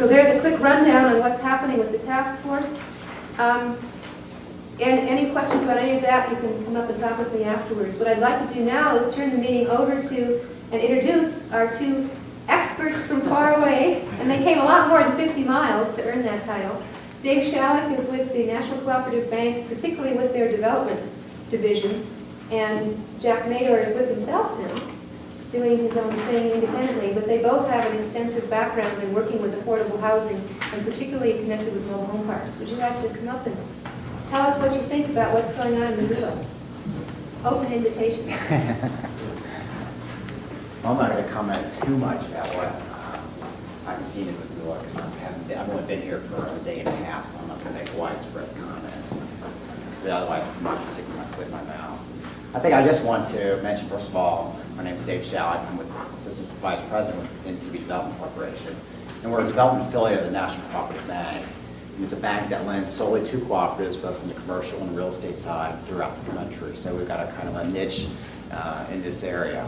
So there's a quick rundown on what's happening with the task force. And any questions about any of that, you can come up and talk with me afterwards. What I'd like to do now is turn the meeting over to and introduce our two experts from far away, and they came a lot more than 50 miles to earn that title. Dave Shalik is with the National Cooperative Bank, particularly with their development division, and Jack Mador is with himself now, doing his own thing independently, but they both have an extensive background in working with affordable housing, and particularly connected with mobile home parks. Would you like to come up and tell us what you think about what's going on in Missoula? Open invitation. I'm not going to comment too much about what I've seen in Missoula, because I've only been here for a day and a half, so I'm not going to make widespread comments. So otherwise, I'm not sticking my foot in my mouth. I think I just want to mention, first of all, my name is Dave Shalik. I'm with Assistant Vice President with NCB Development Corporation, and we're a development affiliate of the National Cooperative Bank. And it's a bank that lends solely to cooperatives, both on the commercial and real estate side throughout the country. So we've got a kind of a niche in this area.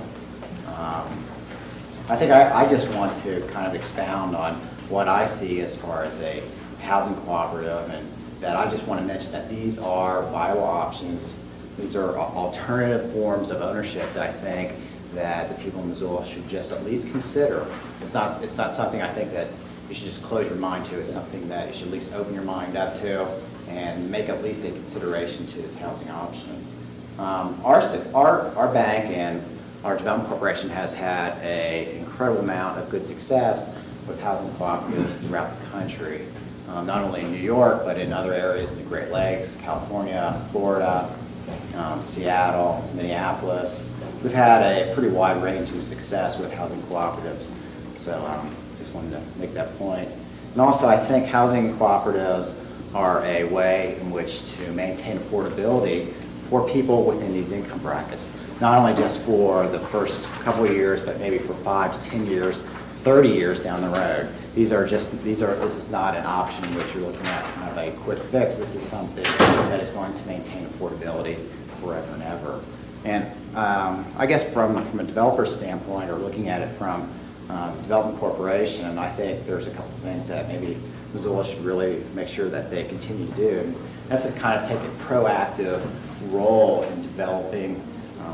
I think I just want to kind of expound on what I see as far as a housing cooperative, and that I just want to mention that these are viable options. These are alternative forms of ownership that I think that the people in Missoula should just at least consider. It's not something I think that you should just close your mind to. It's something that you should at least open your mind up to and make at least a consideration to this housing option. Our bank and our development corporation has had an incredible amount of good success with housing cooperatives throughout the country, not only in New York, but in other areas, the Great Lakes, California, Florida, Seattle, Minneapolis. We've had a pretty wide range of success with housing cooperatives. So just wanted to make that point. And also, I think housing cooperatives are a way in which to maintain affordability for people within these income brackets. Not only just for the first couple of years, but maybe for 5 to 10 years, 30 years down the road. This is not an option in which you're looking at kind of a quick fix. This is something that is going to maintain affordability forever and ever. And I guess from a developer standpoint, or looking at it from development corporation, I think there's a couple of things that maybe Missoula should really make sure that they continue to do. And that's to kind of take a proactive role in developing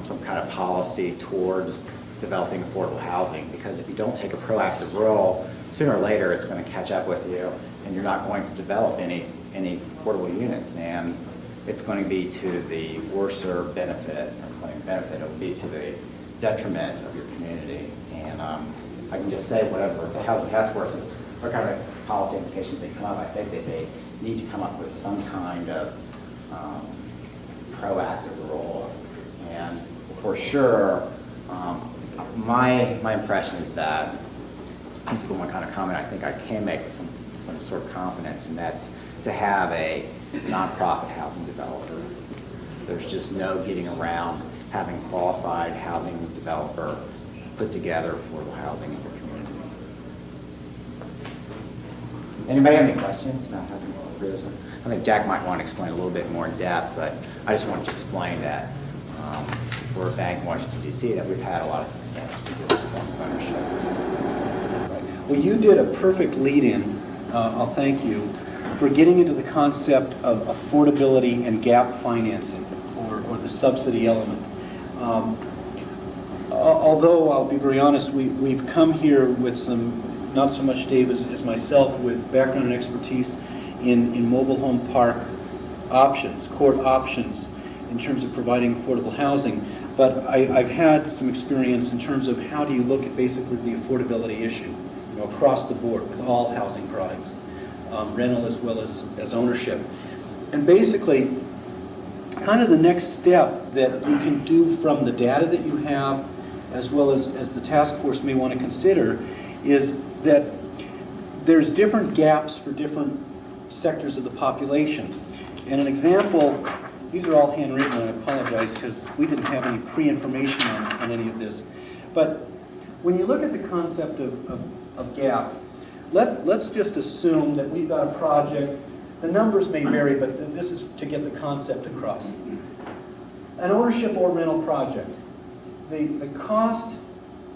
some kind of policy towards developing affordable housing, because if you don't take a proactive role, sooner or later it's going to catch up with you, and you're not going to develop any affordable units, and it's going to be to the worser benefit, or benefit, it will be to the detriment of your community. And I can just say whatever the housing task force is, what kind of policy implications they come up, I think that they need to come up with some kind of proactive role. And for sure, my impression is that, this is the one kind of comment I think I can make with some sort of confidence, and that's to have a nonprofit housing developer. There's just no getting around having a qualified housing developer put together affordable housing in your community. Anybody have any questions about housing cooperatives? I think Jack might want to explain a little bit more in depth, but I just wanted to explain that we're a bank in Washington, D.C., that we've had a lot of success with this form of ownership. Well, you did a perfect lead-in, I'll thank you, for getting into the concept of affordability and gap financing, or the subsidy element. Although, I'll be very honest, we've come here with some, not so much Dave as myself, with background and expertise in mobile home park options, court options, in terms of providing affordable housing. But I've had some experience in terms of how do you look at basically the affordability issue, across the board with all housing products, rental as well as ownership. And basically, kind of the next step that you can do from the data that you have, as well as the task force may want to consider, is that there's different gaps for different sectors of the population. And an example, these are all handwritten, and I apologize because we didn't have any pre-information on any of this. But when you look at the concept of gap, let's just assume that we've got a project. The numbers may vary, but this is to get the concept across. An ownership or rental project. The cost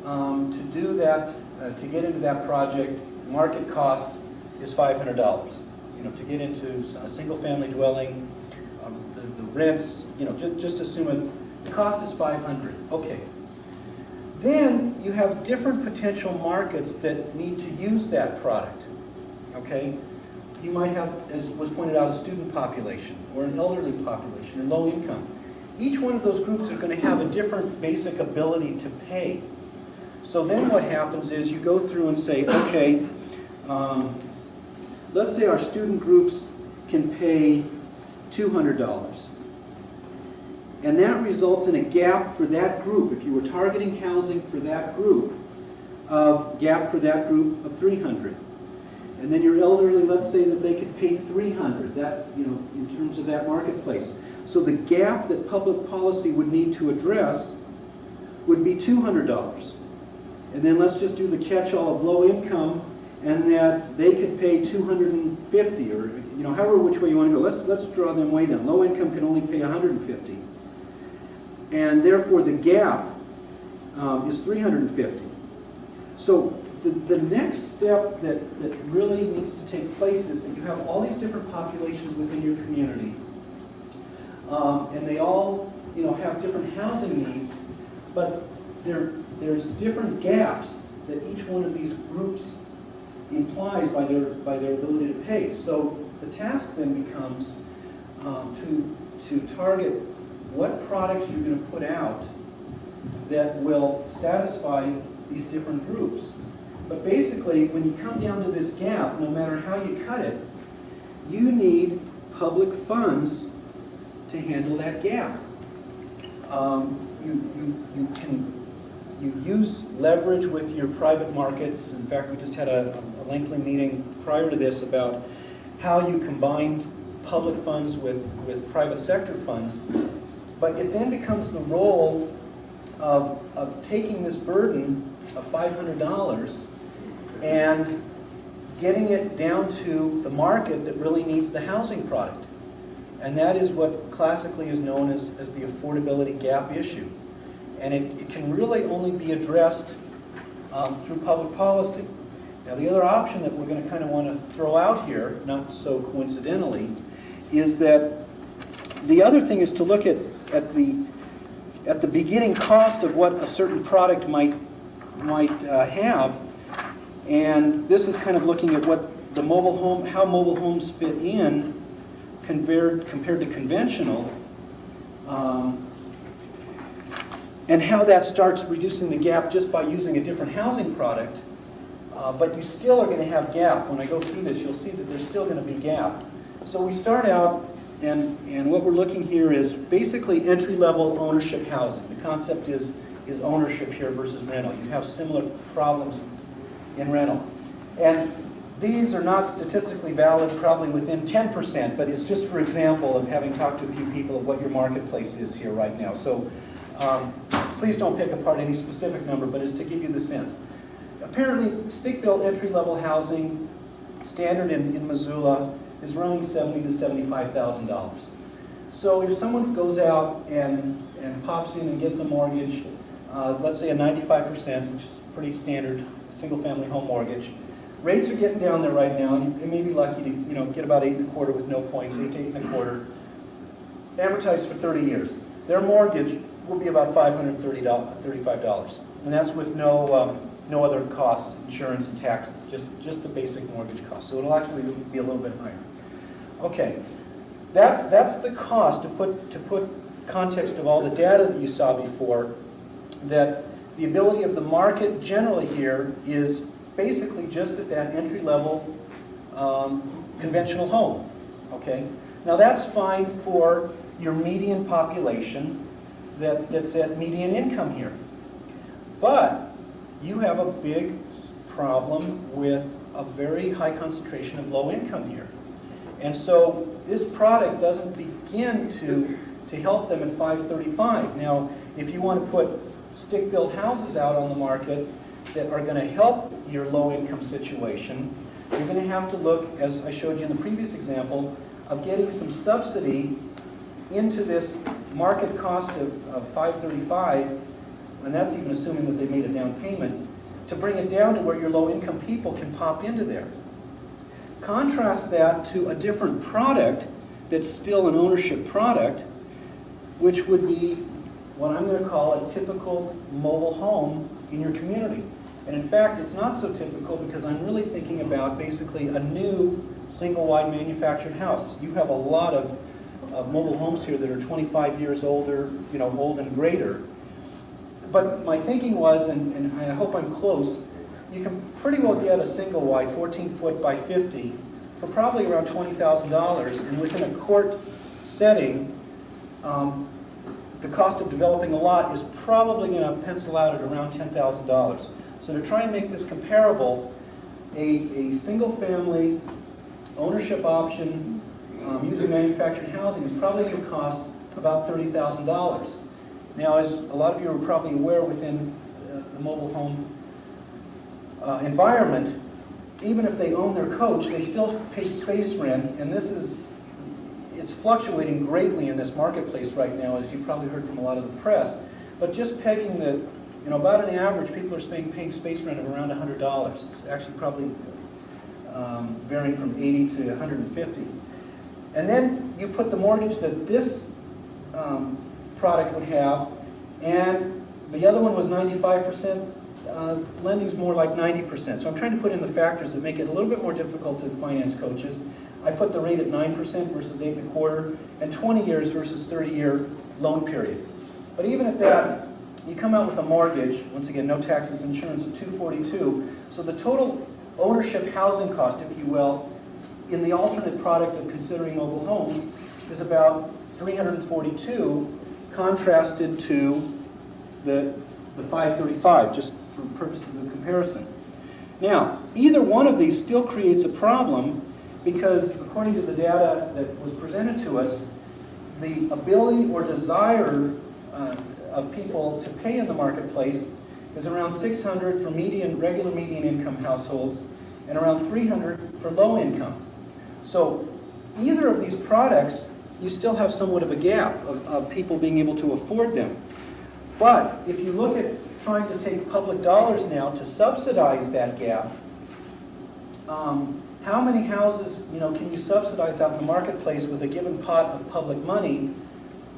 to do that, to get into that project, market cost, is $500. You know, to get into a single-family dwelling, the rents, you know, just assume the cost is $500. Okay. Then you have different potential markets that need to use that product. Okay? You might have, as was pointed out, a student population or an elderly population or low income. Each one of those groups are going to have a different basic ability to pay. So then what happens is you go through and say, okay, let's say our student groups can pay $200. And that results in a gap for that group. If you were targeting housing for that group, gap for that group of $300. And then your elderly, let's say that they could pay $300, that, you know, in terms of that marketplace. So the gap that public policy would need to address would be $200. And then let's just do the catch-all of low income, and that they could pay $250, or, you know, however which way you want to go. Let's draw them way down. Low income can only pay $150. And therefore the gap is $350. So the next step that really needs to take place is that you have all these different populations within your community, and they all, you know, have different housing needs, but there's different gaps that each one of these groups implies by their ability to pay. So the task then becomes to target what products you're going to put out that will satisfy these different groups. But basically, when you come down to this gap, no matter how you cut it, you need public funds to handle that gap. You use leverage with your private markets. In fact, we just had a lengthy meeting prior to this about how you combine public funds with private sector funds. But it then becomes the role of taking this burden of $500 and getting it down to the market that really needs the housing product. And that is what classically is known as the affordability gap issue. And it can really only be addressed through public policy. Now, the other option that we're going to kind of want to throw out here, not so coincidentally, is that the other thing is to look at the beginning cost of what a certain product might have. And this is kind of looking at what the mobile home, how mobile homes fit in compared to conventional, and how that starts reducing the gap just by using a different housing product. But you still are going to have gap. When I go through this, you'll see that there's still going to be gap. So we start out, and what we're looking here is basically entry-level ownership housing. The concept is ownership here versus rental. You have similar problems in rental. And these are not statistically valid, probably within 10%, but it's just for example of having talked to a few people of what your marketplace is here right now. So please don't pick apart any specific number, but it's to give you the sense. Apparently, stick-built entry-level housing, standard in Missoula, is running $70,000 to $75,000. So if someone goes out and pops in and gets a mortgage, let's say a 95%, which is pretty standard single-family home mortgage, rates are getting down there right now. You may be lucky to get about 8 1/4 with no points, 8 to 8 1/4, amortized for 30 years. Their mortgage will be about $535, and that's with no other costs, insurance and taxes, just the basic mortgage cost. So it'll actually be a little bit higher. Okay, that's the cost to put context of all the data that you saw before, that the ability of the market generally here is basically just at that entry-level conventional home. Okay, now that's fine for your median population that's at median income here. But you have a big problem with a very high concentration of low income here. And so this product doesn't begin to help them at 535. Now, if you want to put stick-built houses out on the market that are going to help your low income situation, you're going to have to look, as I showed you in the previous example, of getting some subsidy into this market cost of 535, and that's even assuming that they made a down payment, to bring it down to where your low income people can pop into there. Contrast that to a different product that's still an ownership product, which would be what I'm going to call a typical mobile home in your community. And in fact, it's not so typical because I'm really thinking about basically a new single-wide manufactured house. You have a lot of mobile homes here that are 25 years older, old and greater. But my thinking was, and I hope I'm close, you can pretty well get a single-wide 14-foot by 50 for probably around $20,000, and within a court setting, the cost of developing a lot is probably going to pencil out at around $10,000. So to try and make this comparable, a single-family ownership option using manufactured housing is probably going to cost about $30,000. Now, as a lot of you are probably aware, within the mobile home environment, even if they own their coach, they still pay space rent, and it's fluctuating greatly in this marketplace right now, as you've probably heard from a lot of the press. But just pegging that, about an average, people are paying space rent of around $100. It's actually probably varying from $80 to $150. And then you put the mortgage that this product would have, and the other one was 95%, lending's more like 90%. So I'm trying to put in the factors that make it a little bit more difficult to finance coaches. I put the rate at 9% versus 8.25%, and 20 years versus 30-year loan period. But even at that, you come out with a mortgage, once again, no taxes, insurance, of $242. So the total ownership housing cost, if you will, in the alternate product of considering mobile homes is about $342, contrasted to the $535, just for purposes of comparison. Now, either one of these still creates a problem because, according to the data that was presented to us, the ability or desire of people to pay in the marketplace is around $600 for regular median income households and around $300 for low income. So either of these products, you still have somewhat of a gap of people being able to afford them. But if you look at trying to take public dollars now to subsidize that gap, how many houses can you subsidize out in the marketplace with a given pot of public money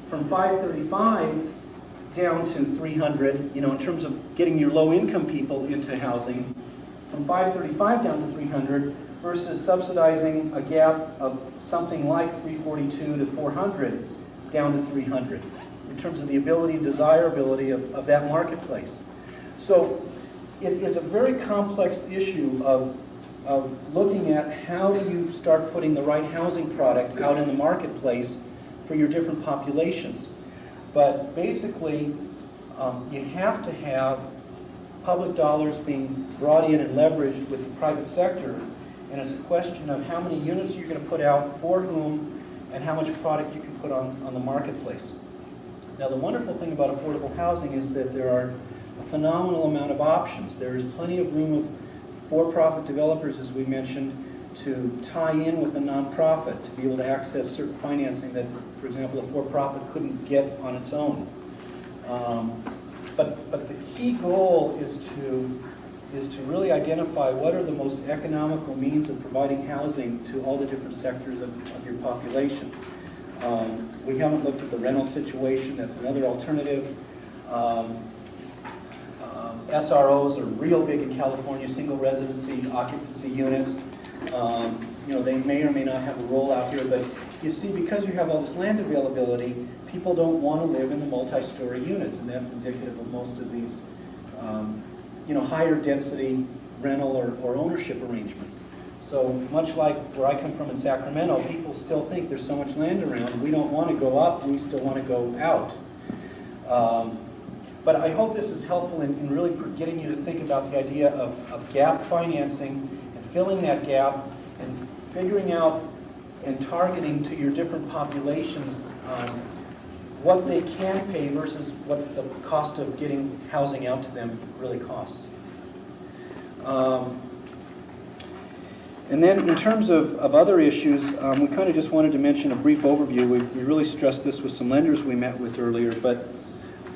from $535 down to $300, in terms of getting your low-income people into housing, from $535 down to $300 versus subsidizing a gap of something like $342 to $400 down to $300 in terms of the ability, desirability of that marketplace. So it is a very complex issue of looking at how do you start putting the right housing product out in the marketplace for your different populations. But basically, you have to have public dollars being brought in and leveraged with the private sector, and it's a question of how many units you're going to put out, for whom, and how much product you can put on the marketplace. Now, the wonderful thing about affordable housing is that there are a phenomenal amount of options. There is plenty of room of for-profit developers, as we mentioned, to tie in with a nonprofit, to be able to access certain financing that, for example, a for-profit couldn't get on its own. But the key goal is to really identify what are the most economical means of providing housing to all the different sectors of your population. We haven't looked at the rental situation. That's another alternative. SROs are real big in California, single residency occupancy units. They may or may not have a role out here, but you see, because you have all this land availability, people don't want to live in the multi-story units, and that's indicative of most of these higher density rental or ownership arrangements. So much like where I come from in Sacramento, people still think there's so much land around, we don't want to go up, we still want to go out. But I hope this is helpful in really getting you to think about the idea of gap financing and filling that gap and figuring out and targeting to your different populations what they can pay versus what the cost of getting housing out to them really costs. And then in terms of other issues, we kind of just wanted to mention a brief overview. We really stressed this with some lenders we met with earlier, but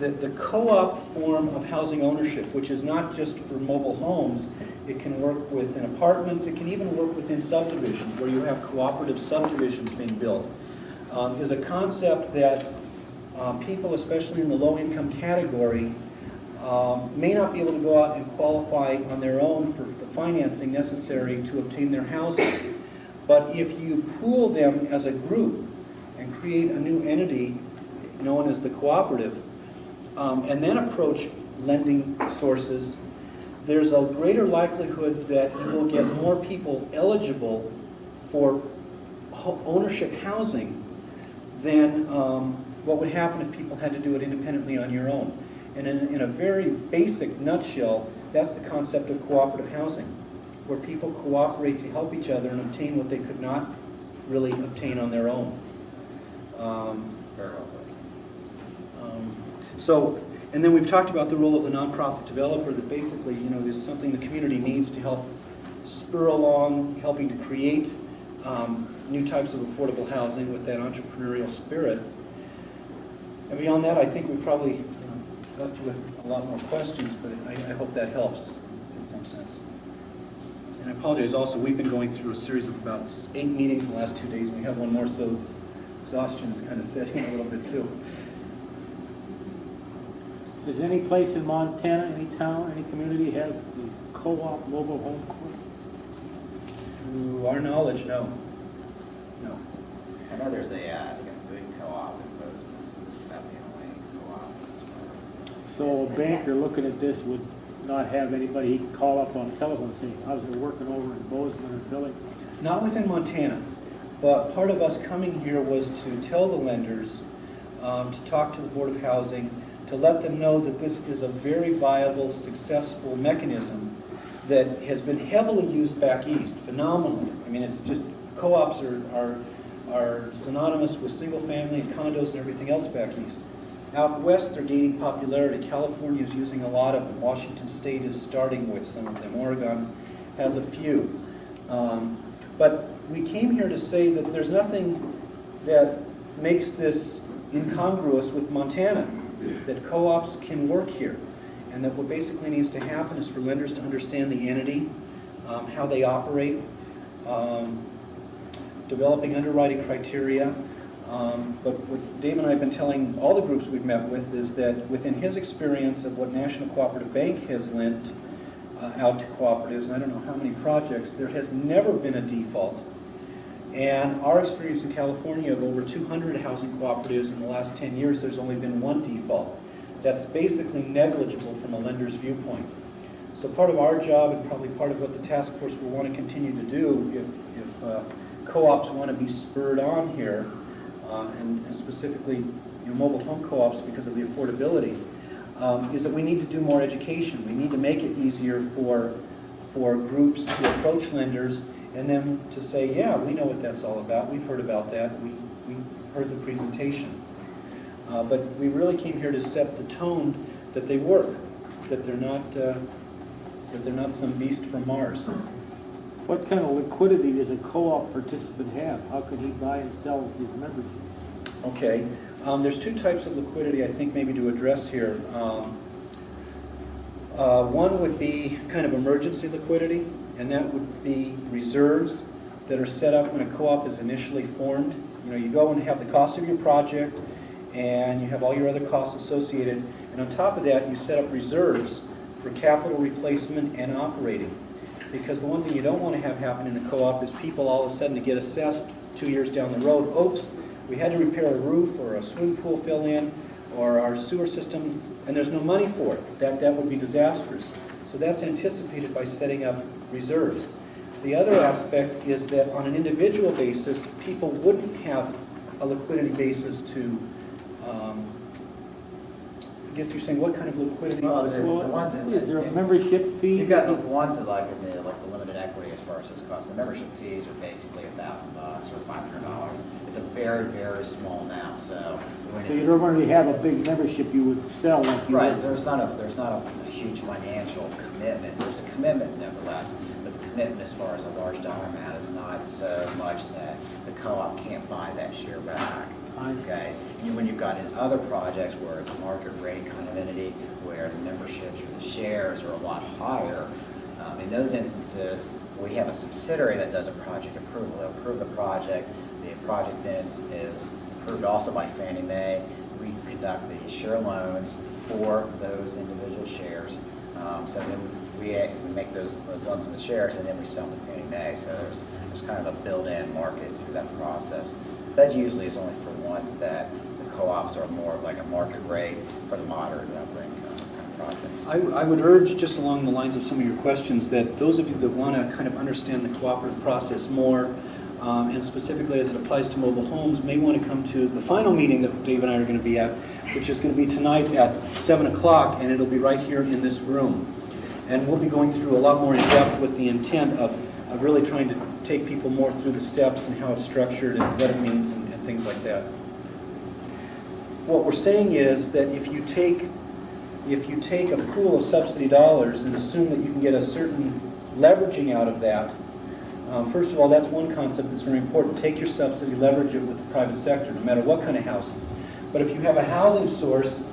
the co-op form of housing ownership, which is not just for mobile homes, it can work within apartments, it can even work within subdivisions, where you have cooperative subdivisions being built, is a concept that people, especially in the low-income category, may not be able to go out and qualify on their own for the financing necessary to obtain their housing. But if you pool them as a group and create a new entity known as the cooperative, and then approach lending sources, there's a greater likelihood that you will get more people eligible for ownership housing than what would happen if people had to do it independently on your own. And in a very basic nutshell, that's the concept of cooperative housing, where people cooperate to help each other and obtain what they could not really obtain on their own. And then we've talked about the role of the nonprofit developer, that basically, is something the community needs to help spur along, helping to create new types of affordable housing with that entrepreneurial spirit. And beyond that, I think we probably left you with a lot more questions, but I hope that helps in some sense. And I apologize also, we've been going through a series of about 8 meetings in the last 2 days, and we have one more, so exhaustion is kind of setting in a little bit too. Does any place in Montana, any town, any community have the co-op mobile home court? To our knowledge, no. No. I know there's I think a food co-op in Bozeman, it's about the only co-op as far as. So a banker looking at this would not have anybody he can call up on the telephone saying, how's it working over in Bozeman or Billings? Not within Montana, but part of us coming here was to tell the lenders, to talk to the Board of Housing, to let them know that this is a very viable, successful mechanism that has been heavily used back east, phenomenally. I mean, it's just, co-ops are synonymous with single family and condos and everything else back east. Out west, they're gaining popularity. California is using a lot of them. Washington State is starting with some of them. Oregon has a few. But we came here to say that there's nothing that makes this incongruous with Montana, that co-ops can work here, and that what basically needs to happen is for lenders to understand the entity, how they operate, developing underwriting criteria. But what Dave and I have been telling all the groups we've met with is that within his experience of what National Cooperative Bank has lent out to cooperatives, and I don't know how many projects, there has never been a default. And our experience in California of over 200 housing cooperatives in the last 10 years, there's only been one default. That's basically negligible from a lender's viewpoint. So part of our job, and probably part of what the task force will want to continue to do if co-ops want to be spurred on here, and specifically mobile home co-ops because of the affordability, is that we need to do more education. We need to make it easier for groups to approach lenders and then to say, yeah, we know what that's all about. We've heard about that. We heard the presentation. But we really came here to set the tone that they work, that they're not some beast from Mars. What kind of liquidity does a co-op participant have? How can he buy and sell his membership? Okay, there's two types of liquidity I think maybe to address here. One would be kind of emergency liquidity, and that would be reserves that are set up when a co-op is initially formed. You go and have the cost of your project, and you have all your other costs associated, and on top of that, you set up reserves for capital replacement and operating. Because the one thing you don't want to have happen in a co-op is people all of a sudden to get assessed 2 years down the road, oops, we had to repair a roof or a swimming pool fill in or our sewer system, and there's no money for it. That would be disastrous. So that's anticipated by setting up reserves. The other aspect is that on an individual basis, people wouldn't have a liquidity basis to, I guess you're saying what kind of liquidity? Well, Well, the ones that, is there a membership fee? you've got the ones that like the limited equity as far as this cost. The membership fees are basically $1,000 or $500. It's a very, very small amount. So when So it's you don't really have a big membership you would sell like you right, would. there's not a huge financial commitment. There's a commitment nevertheless, but the commitment as far as a large dollar amount is not so much that the co-op can't buy that share back. Okay, and when you've got in other projects where it's a market rate kind of entity, where the memberships or the shares are a lot higher, in those instances, we have a subsidiary that does a project approval. They'll approve the project then is approved also by Fannie Mae. We conduct the share loans for those individual shares. So then we make those loans in the shares, and then we sell them to Fannie Mae. So there's kind of a built-in market through that process. That usually is only for ones that the co-ops are more like a market rate for the moderate and upper income kind of projects. I would urge, just along the lines of some of your questions, that those of you that want to kind of understand the cooperative process more, and specifically as it applies to mobile homes, may want to come to the final meeting that Dave and I are going to be at, which is going to be tonight at 7 o'clock, and it'll be right here in this room. And we'll be going through a lot more in depth with the intent of really trying to take people more through the steps and how it's structured and what it means and things like that. What we're saying is that if you take a pool of subsidy dollars and assume that you can get a certain leveraging out of that, first of all, that's one concept that's very important. Take your subsidy, leverage it with the private sector, no matter what kind of housing. But if you have a housing source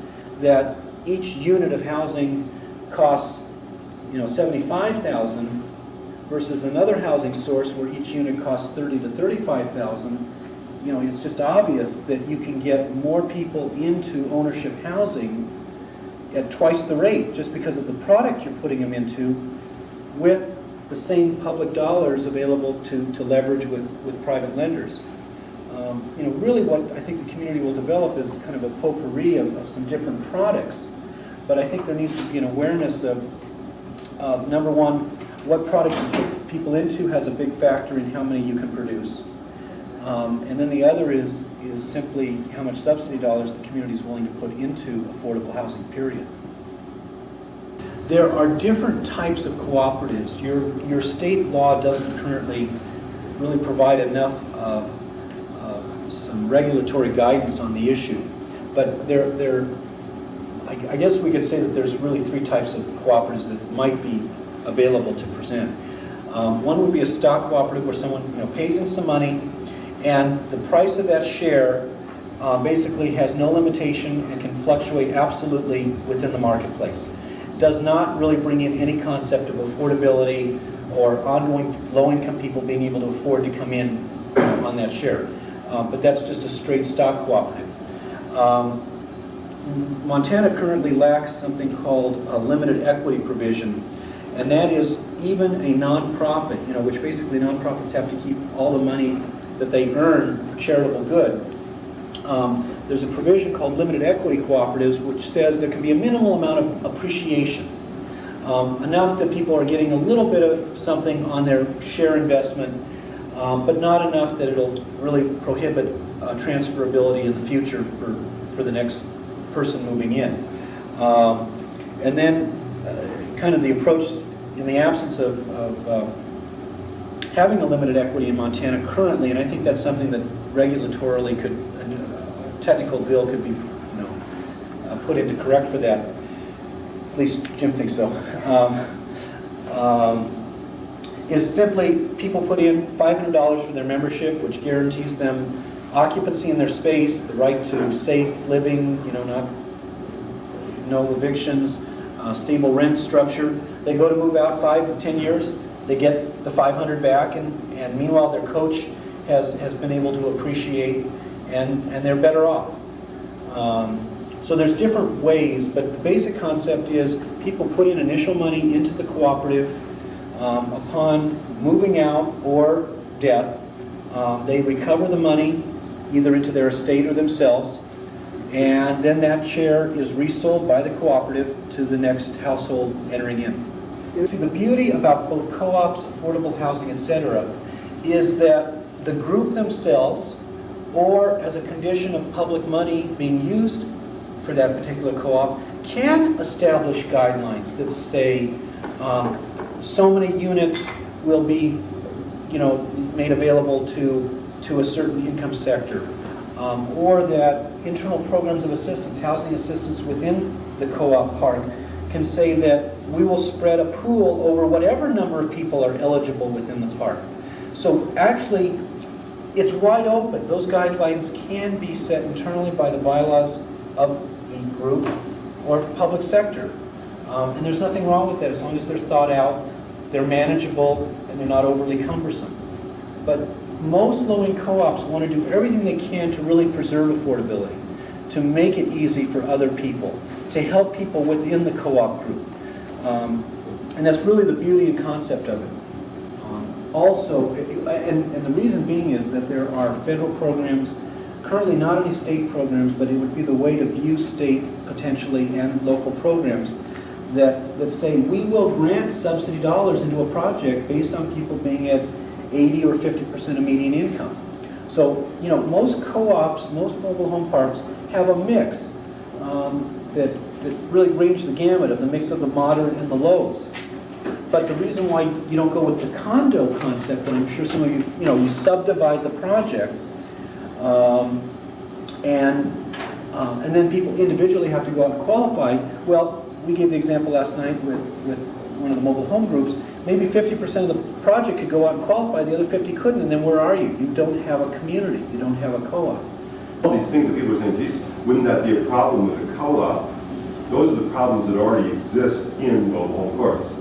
that each unit of housing costs, $75,000 versus another housing source where each unit costs $30,000 to $35,000, it's just obvious that you can get more people into ownership housing at twice the rate just because of the product you're putting them into, with the same public dollars available to leverage with private lenders. Really what I think the community will develop is kind of a potpourri of some different products. But I think there needs to be an awareness of number one, what product you put people into has a big factor in how many you can produce. And then the other is simply how much subsidy dollars the community is willing to put into affordable housing, period. There are different types of cooperatives. Your state law doesn't currently really provide enough some regulatory guidance on the issue. But I guess we could say that there's really three types of cooperatives that might be available to present. One would be a stock cooperative where someone pays in some money, and the price of that share basically has no limitation and can fluctuate absolutely within the marketplace. Does not really bring in any concept of affordability or ongoing low-income people being able to afford to come in on that share. But that's just a straight stock cooperative. Montana currently lacks something called a limited equity provision, and that is even a nonprofit, which basically nonprofits have to keep all the money that they earn for charitable good. There's a provision called limited equity cooperatives, which says there can be a minimal amount of appreciation, enough that people are getting a little bit of something on their share investment, but not enough that it'll really prohibit transferability in the future for the next person moving in. And then kind of the approach in the absence of having a limited equity in Montana currently, and I think that's something that regulatorily a technical bill could be put in to correct for that. At least Jim thinks so. Is simply people put in $500 for their membership, which guarantees them occupancy in their space, the right to safe living, no evictions, stable rent structure. They go to move out 5 to 10 years, they get the $500 back, and meanwhile their coach has been able to appreciate, and they're better off. So there's different ways, but the basic concept is people put in initial money into the cooperative. Upon moving out or death, they recover the money either into their estate or themselves, and then that share is resold by the cooperative to the next household entering in. See, the beauty about both co-ops, affordable housing, etc., is that the group themselves, or as a condition of public money being used for that particular co-op, can establish guidelines that say so many units will be made available to a certain income sector, or that internal programs of assistance, housing assistance within the co-op park, can say that we will spread a pool over whatever number of people are eligible within the park. So actually, it's wide open. Those guidelines can be set internally by the bylaws of the group or public sector. And there's nothing wrong with that as long as they're thought out, they're manageable, and they're not overly cumbersome. But most low-income co-ops want to do everything they can to really preserve affordability, to make it easy for other people, to help people within the co-op group. And that's really the beauty and concept of it. Also, and the reason being is that there are federal programs, currently not any state programs, but it would be the way to view state potentially and local programs that say we will grant subsidy dollars into a project based on people being at 80 or 50% of median income. So, you know, most co-ops, most mobile home parks have a mix that really range the gamut of the mix of the moderate and the lows. But the reason why you don't go with the condo concept, and I'm sure some of you, you subdivide the project, and then people individually have to go out and qualify. Well, we gave the example last night with one of the mobile home groups. Maybe 50% of the project could go out and qualify, the other 50 couldn't, and then where are you? You don't have a community, you don't have a co-op. All these things that people are saying, geez, wouldn't that be a problem with a co-op? Those are the problems that already exist in mobile home courts.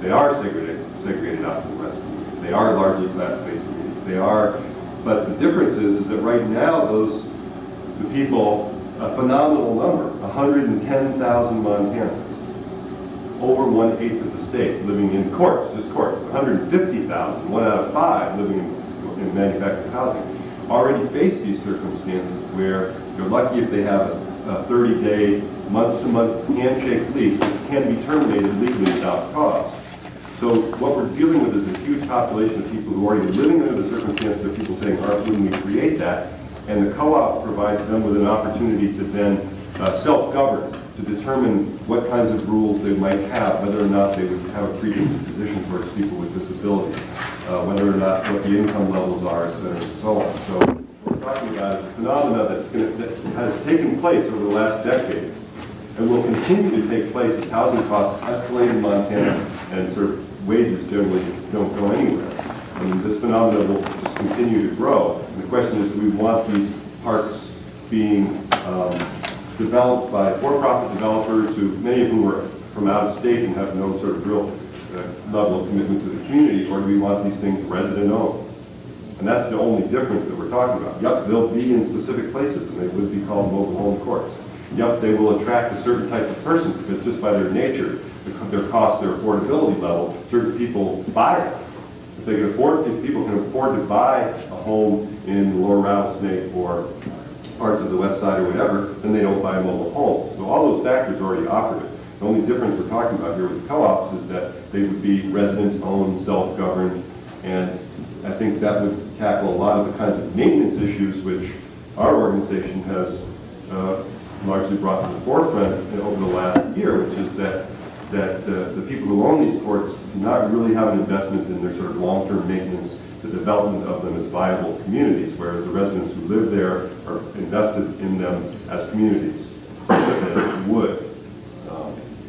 They are segregated out to the west. They are largely class-based communities. They are, but the difference is that right now the people, a phenomenal number, 110,000 Montanans, over 1/8 of the state living in courts, just courts, 150,000, 1 out of 5 living in manufactured housing, already face these circumstances where they're lucky if they have a 30-day, month-to-month handshake lease that can be terminated legally without cause. So what we're dealing with is a huge population of people who are already living under the circumstances of people saying, wouldn't we create that? And the co-op provides them with an opportunity to then self-govern, to determine what kinds of rules they might have, whether or not they would have a predisposition towards people with disabilities, whether or not what the income levels are, et cetera, and so on. So what we're talking about is a phenomenon that has taken place over the last decade and will continue to take place as housing costs escalate in Montana and sort of wages generally don't go anywhere. I mean, this phenomenon will just continue to grow. And the question is, do we want these parks being developed by for-profit developers who, many of whom are from out of state and have no sort of real level of commitment to the community, or do we want these things resident-owned? And that's the only difference that we're talking about. Yep, they'll be in specific places, and they would be called mobile home courts. Yep, they will attract a certain type of person, because just by their nature, their cost, their affordability level, certain people buy it. If they can afford, if people can afford to buy a home in Lower Rattlesnake or parts of the west side or whatever, then they don't buy a mobile home. So all those factors are already operative. The only difference we're talking about here with the co-ops is that they would be resident-owned, self-governed, and I think that would tackle a lot of the kinds of maintenance issues which our organization has largely brought to the forefront over the last year, which is that the people who own these courts do not really have an investment in their sort of long-term maintenance, the development of them as viable communities, whereas the residents who live there are invested in them as communities, as would.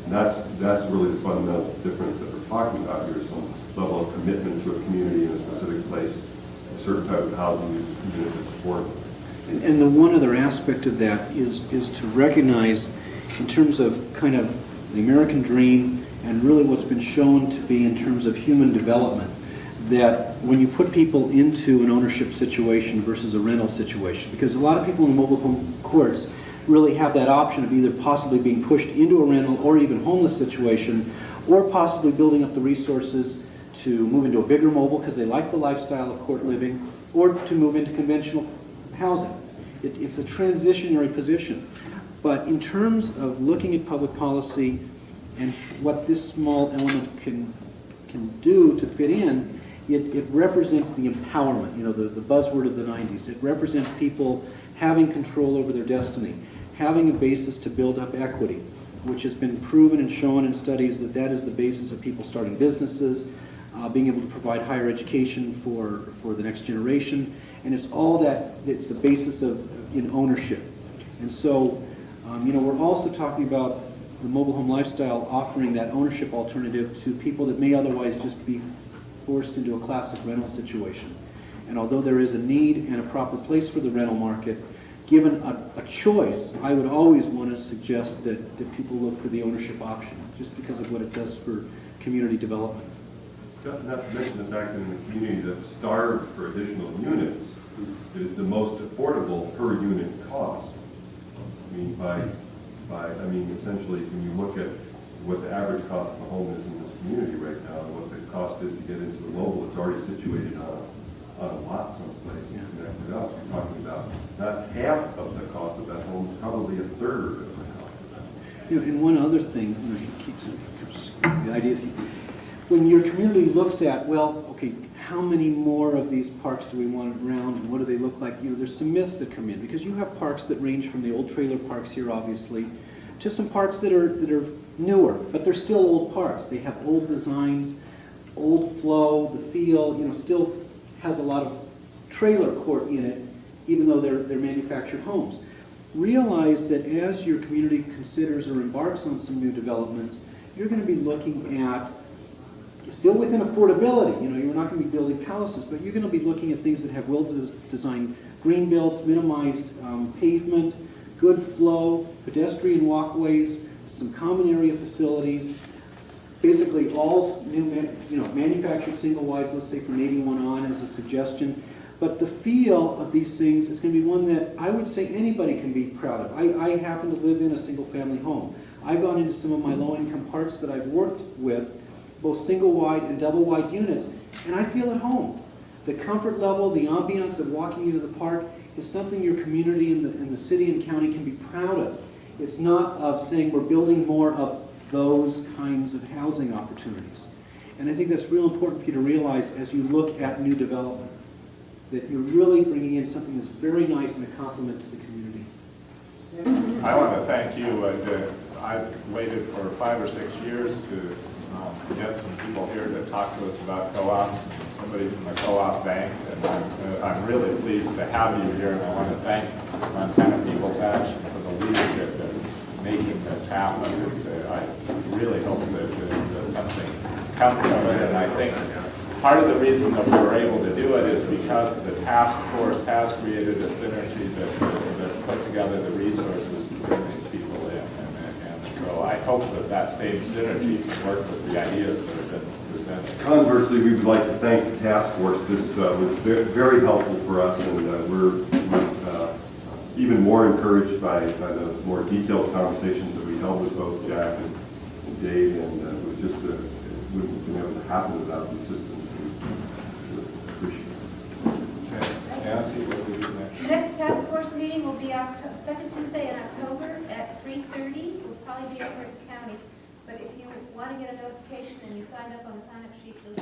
And that's really the fundamental difference that we're talking about here, some level of commitment to a community in a specific place, a certain type of housing unit that's affordable. And the one other aspect of that is to recognize, in terms of kind of the American dream and really what's been shown to be in terms of human development, that when you put people into an ownership situation versus a rental situation, because a lot of people in mobile home courts really have that option of either possibly being pushed into a rental or even homeless situation, or possibly building up the resources to move into a bigger mobile because they like the lifestyle of court living, or to move into conventional housing. It's a transitionary position. But in terms of looking at public policy and what this small element can do to fit in, it represents the empowerment, the buzzword of the 90s. It represents people having control over their destiny, having a basis to build up equity, which has been proven and shown in studies that is the basis of people starting businesses, being able to provide higher education for the next generation, and it's all that, it's the basis of in ownership. And so, we're also talking about the mobile home lifestyle offering that ownership alternative to people that may otherwise just be forced into a classic rental situation. And although there is a need and a proper place for the rental market, given a choice, I would always want to suggest that people look for the ownership option, just because of what it does for community development. Not to mention the fact that in a community that's starved for additional units, it is the most affordable per unit cost. I mean, essentially, when you look at what the average cost of a home is in this community right now, and what the cost is to get into a mobile, it's already situated on a lot someplace and connected up. You're talking about not half of the cost of that home, probably a third of the cost of that home. You know, and one other thing, you know, he keeps the idea is, when your community looks at, well, okay, how many more of these parks do we want around, and what do they look like? You know, there's some myths that come in, because you have parks that range from the old trailer parks here, obviously, to some parks that are newer, but they're still old parks. They have old designs, old flow, the feel, you know, still has a lot of trailer court in it, even though they're manufactured homes. Realize that as your community considers or embarks on some new developments, you're going to be looking at, still within affordability, you know, you're not going to be building palaces, but you're going to be looking at things that have well-designed green belts, minimized pavement, good flow, pedestrian walkways, some common area facilities, basically all new, manufactured single wides, let's say from 81 on as a suggestion. But the feel of these things is going to be one that I would say anybody can be proud of. I happen to live in a single family home. I've gone into some of my low-income parks that I've worked with, both single-wide and double-wide units, and I feel at home. The comfort level, the ambiance of walking into the park is something your community and the city and county can be proud of. It's not of saying we're building more of those kinds of housing opportunities. And I think that's real important for you to realize as you look at new development, that you're really bringing in something that's very nice and a compliment to the community. I want to thank you. I've waited for 5 or 6 years to get some people here to talk to us about co-ops, somebody from the co-op bank, and I'm really pleased to have you here, and I want to thank Montana People's Action for the leadership in making this happen. I really hope that something comes of it, and I think part of the reason that we were able to do it is because the task force has created a synergy that put together the resources to bring these people in. And so I hope that same synergy can work with the ideas that have been presented. Conversely, we would like to thank the task force. This was very helpful for us, and we're even more encouraged by the more detailed conversations that we held with both Jack and Dave, and it was just it wouldn't have been able to happen without the assistance. Nancy, what will we do next? Next task force meeting will be second Tuesday in October at 3:30. We'll probably be over at the county. But if you want to get a notification and you signed up on the sign-up sheet, you'll